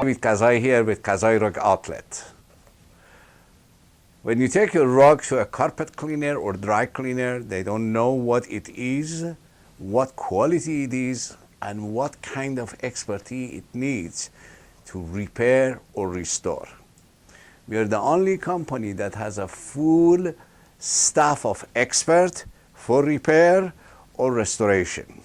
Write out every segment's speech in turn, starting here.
With Kazai here with Kazai Rug Outlet. When you take your rug to a carpet cleaner or dry cleaner, they don't know what it is, what quality it is, and what kind of expertise it needs to repair or restore. We are the only company that has a full staff of experts for repair or restoration.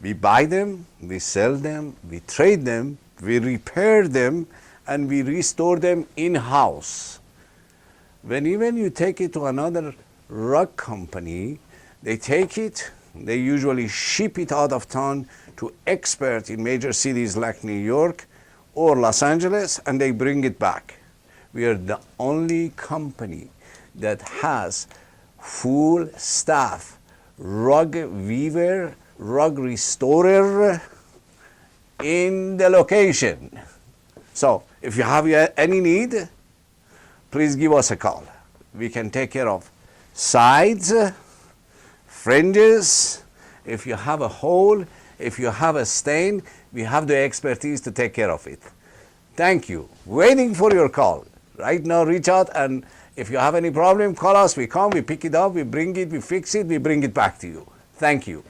We buy them, we sell them, we trade them, we repair them, and we restore them in-house. When even you take it to another rug company, they take it, they usually ship it out of town to experts in major cities like New York or Los Angeles, and they bring it back. We are the only company that has full staff, rug weaver, rug restorer in the location. So if you have any need, please give us a call. We can take care of sides, fringes. If you have a hole, if you have a stain, we have the expertise to take care of it. Thank you. Waiting for your call. Right now, reach out, and if you have any problem, call us. We come, we pick it up, we bring it, we fix it, we bring it back to you. Thank you.